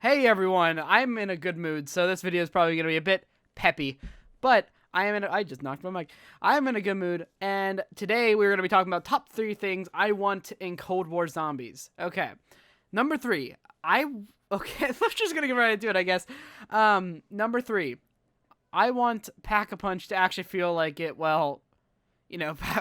Hey everyone, I'm in a good mood, so this video is probably going to be a bit peppy, but I just knocked my mic. I'm in a good mood, and today we're going to be talking about top 3 things I want in Cold War Zombies. Okay, number 3, okay, let's just going to get right into it, I guess. Number 3, I want Pack-a-Punch to actually feel like it, well,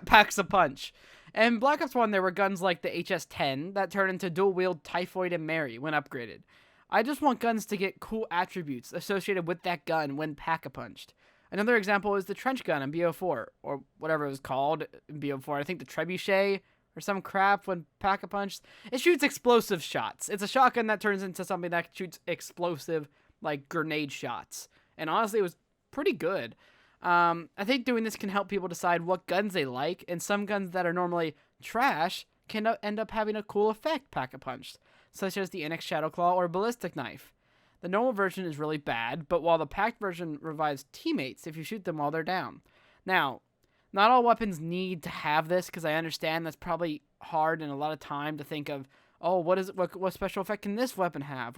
packs a punch. In Black Ops 1, there were guns like the HS-10 that turned into dual-wield Typhoid and Mary when upgraded. I just want guns to get cool attributes associated with that gun when pack-a-punched. Another example is the trench gun in BO4, or whatever it was called in BO4. I think the trebuchet or some crap when pack-a-punched. It shoots explosive shots. It's a shotgun that turns into something that shoots explosive, like, grenade shots. And honestly, it was pretty good. I think doing this can help people decide what guns they like, and some guns that are normally trash can end up having a cool effect pack-a-punched, such as the NX Shadowclaw or Ballistic Knife. The normal version is really bad, but while the packed version revives teammates if you shoot them while they're down. Now, not all weapons need to have this, because I understand that's probably hard and a lot of time to think of, oh, what special effect can this weapon have?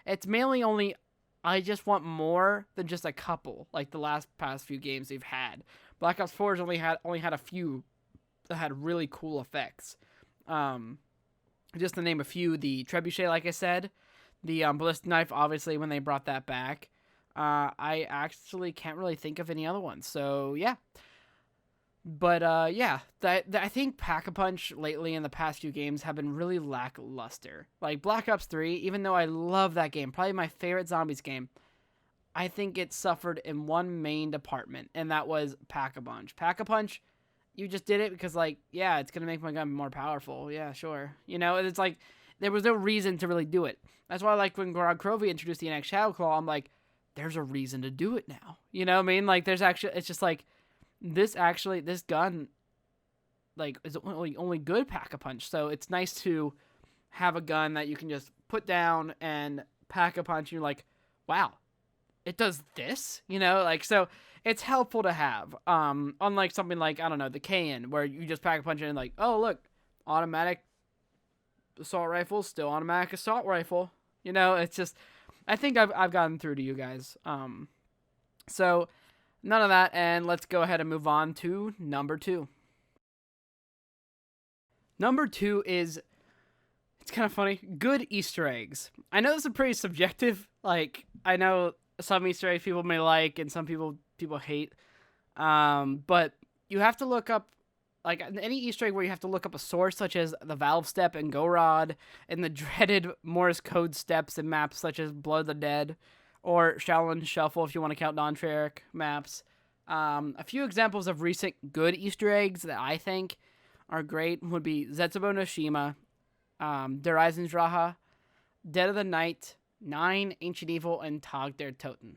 It's mainly only, I just want more than just a couple, like the past few games they've had. Black Ops 4 has only had a few that had really cool effects. Just to name a few, the trebuchet, like I said, the ballistic knife, obviously, when they brought that back. I actually can't really think of any other ones, so yeah. But yeah, I think Pack-a-Punch lately in the past few games have been really lackluster. Like Black Ops 3, even though I love that game, probably my favorite zombies game, I think it suffered in one main department, and that was Pack-a-Punch. Pack-a-Punch, you just did it because, like, yeah, it's going to make my gun more powerful. Yeah, sure. You know, it's like, there was no reason to really do it. That's why, like, when Gorod Crovey introduced the NX Shadowclaw, I'm like, there's a reason to do it now. You know what I mean? Like, it's just like, this gun, like, is only good Pack-a-Punch. So it's nice to have a gun that you can just put down and Pack-a-Punch, and you're like, wow, it does this? You know, like, so it's helpful to have. Unlike something like, I don't know, the KN, where you just Pack-a-Punch it and like, oh, look, automatic assault rifle, still automatic assault rifle. You know, it's just, I think I've gotten through to you guys. So none of that, and let's go ahead and move on to number 2. Number 2 is, it's kind of funny, good Easter eggs. I know this is pretty subjective. Like, I know some Easter eggs people may like and some people hate. But you have to look up, like, any Easter egg where you have to look up a source, such as the Valve Step and Gorod, and the dreaded Morse code steps in maps such as Blood of the Dead, or Shaolin Shuffle if you want to count non-Treyarch maps. A few examples of recent good Easter eggs that I think are great would be Zetsubo no Shima, Der Eisendrache, Dead of the Night, 9, Ancient Evil, and Tag der Toten.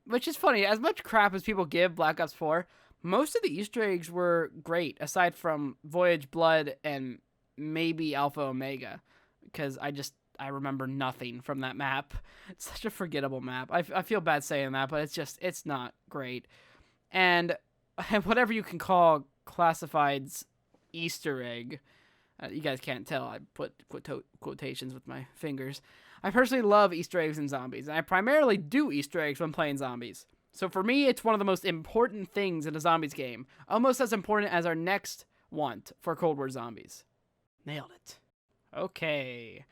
Which is funny, as much crap as people give Black Ops 4, most of the Easter eggs were great, aside from Voyage Blood and maybe Alpha Omega, because I remember nothing from that map. It's such a forgettable map. I feel bad saying that, but it's not great. And whatever you can call Classified's Easter egg, you guys can't tell, I put quotations with my fingers. I personally love Easter eggs in zombies, and I primarily do Easter eggs when playing zombies. So for me, it's one of the most important things in a zombies game, almost as important as our next want for Cold War Zombies. Nailed it. Okay,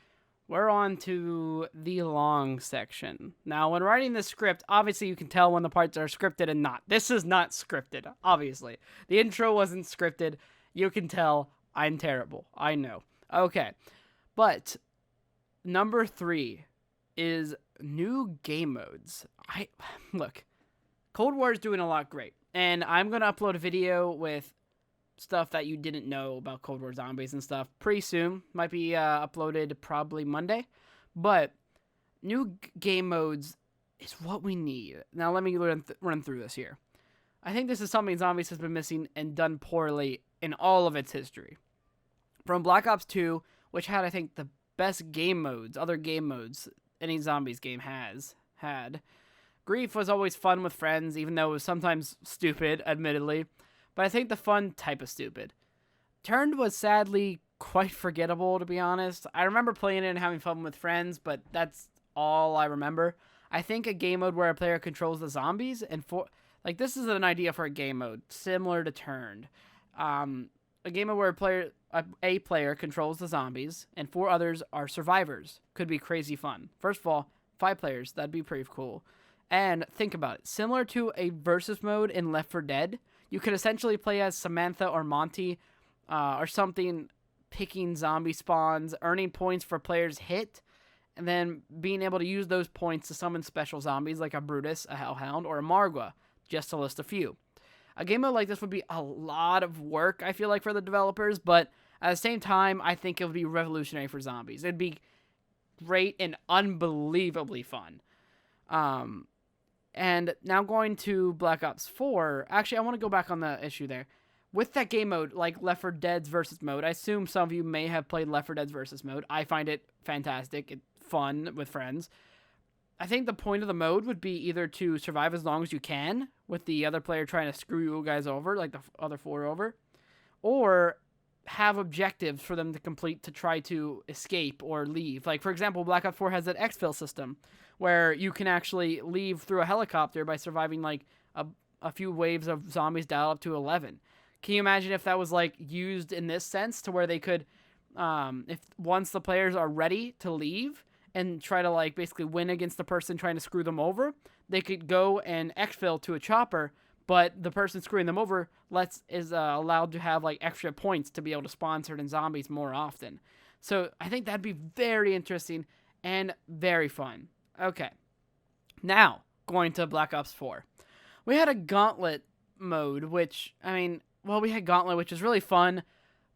we're on to the long section. Now, when writing this script, obviously you can tell when the parts are scripted and not. This is not scripted, obviously. The intro wasn't scripted. You can tell I'm terrible. I know. Okay, but number 3 is new game modes. Look, Cold War is doing a lot great, and I'm going to upload a video with stuff that you didn't know about Cold War Zombies and stuff pretty soon. Might be uploaded probably Monday, but new game modes is what we need. Now let me run through this here. I think this is something Zombies has been missing and done poorly in all of its history. From Black Ops 2, which had, I think, the best game modes, other game modes any Zombies game has had. Grief was always fun with friends, even though it was sometimes stupid, admittedly. But I think the fun type of stupid. Turned was sadly quite forgettable, to be honest. I remember playing it and having fun with friends, but that's all I remember. I think a game mode where a player controls the zombies and this is an idea for a game mode similar to Turned. A game mode where a player controls the zombies and 4 others are survivors could be crazy fun. First of all, 5 players, that'd be pretty cool. And think about it, similar to a versus mode in Left 4 Dead, you could essentially play as Samantha or Monty or something, picking zombie spawns, earning points for players hit, and then being able to use those points to summon special zombies like a Brutus, a Hellhound, or a Margwa, just to list a few. A game mode like this would be a lot of work, I feel like, for the developers, but at the same time, I think it would be revolutionary for zombies. It'd be great and unbelievably fun. And now going to Black Ops 4, actually, I want to go back on the issue there. With that game mode, like Left 4 Dead's versus mode, I assume some of you may have played Left 4 Dead's versus mode. I find it fantastic. It's fun with friends. I think the point of the mode would be either to survive as long as you can, with the other player trying to screw you guys over, like the other 4 over, or have objectives for them to complete to try to escape or leave. Like, for example, Black Ops 4 has that exfil system, where you can actually leave through a helicopter by surviving, like, a few waves of zombies dialed up to 11. Can you imagine if that was, like, used in this sense to where they could, if once the players are ready to leave and try to, like, basically win against the person trying to screw them over, they could go and exfil to a chopper, but the person screwing them over is allowed to have, like, extra points to be able to spawn certain zombies more often. So I think that'd be very interesting and very fun. Okay. Now, going to Black Ops 4. We had a Gauntlet mode, which, we had Gauntlet, which is really fun,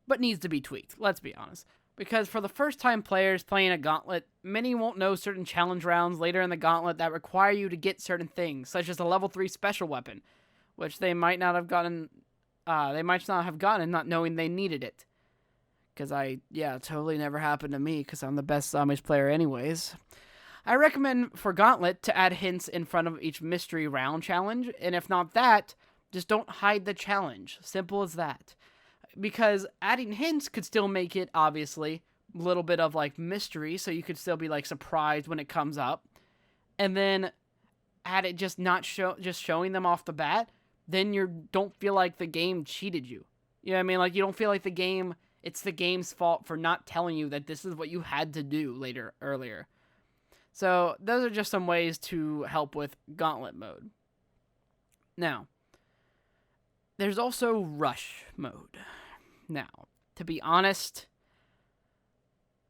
but needs to be tweaked, let's be honest. Because for the first time players playing a Gauntlet, many won't know certain challenge rounds later in the Gauntlet that require you to get certain things, such as a level 3 special weapon, which they might not have gotten, not knowing they needed it. Because it totally never happened to me, because I'm the best zombies player anyways. I recommend for Gauntlet to add hints in front of each mystery round challenge, and if not that, just don't hide the challenge. Simple as that. Because adding hints could still make it, obviously, a little bit of, like, mystery, so you could still be, like, surprised when it comes up. And then add it just showing them off the bat, then you don't feel like the game cheated you. You know what I mean? Like, you don't feel like it's the game's fault for not telling you that this is what you had to do earlier. So, those are just some ways to help with Gauntlet mode. Now, there's also Rush mode. Now, to be honest,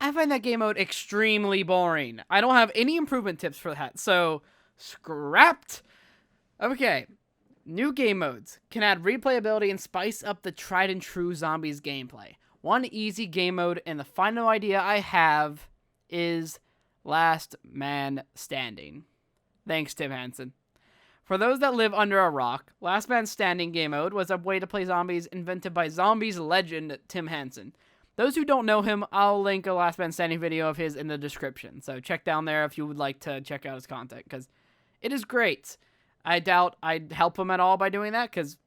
I find that game mode extremely boring. I don't have any improvement tips for that, so scrapped. Okay, new game modes can add replayability and spice up the tried and true zombies gameplay. One easy game mode, and the final idea I have is Last Man Standing. Thanks, Tim Hansen. For those that live under a rock, Last Man Standing game mode was a way to play zombies invented by zombies legend Tim Hansen. Those who don't know him, I'll link a Last Man Standing video of his in the description, so check down there if you would like to check out his content, because it is great. I doubt I'd help him at all by doing that, because,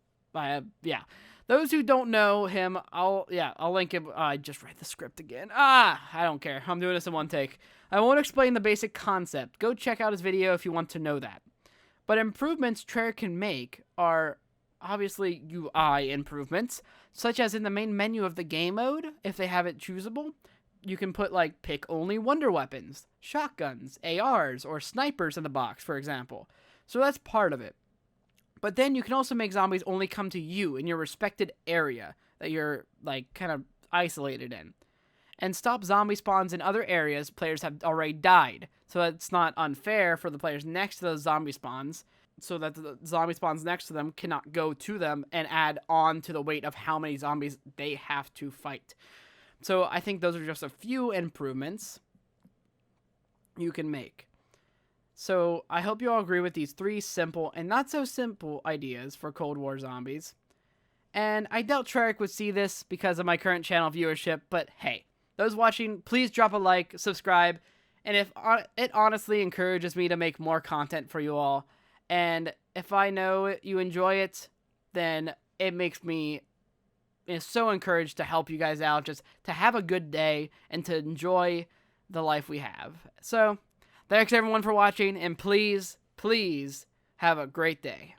Those who don't know him, I'll link him. I just read the script again. I don't care. I'm doing this in one take. I won't explain the basic concept. Go check out his video if you want to know that. But improvements Treyarch can make are obviously UI improvements, such as in the main menu of the game mode, if they have it choosable. You can put, like, pick only wonder weapons, shotguns, ARs, or snipers in the box, for example. So that's part of it. But then you can also make zombies only come to you in your respected area that you're, like, kind of isolated in. And stop zombie spawns in other areas players have already died, so it's not unfair for the players next to those zombie spawns, so that the zombie spawns next to them cannot go to them and add on to the weight of how many zombies they have to fight. So I think those are just a few improvements you can make. So I hope you all agree with these 3 simple and not so simple ideas for Cold War zombies. And I doubt Treyarch would see this because of my current channel viewership, but hey, those watching, please drop a like, subscribe, and if it honestly encourages me to make more content for you all. And if I know you enjoy it, then it makes me so encouraged to help you guys out, just to have a good day and to enjoy the life we have. So Thanks everyone for watching, and please have a great day.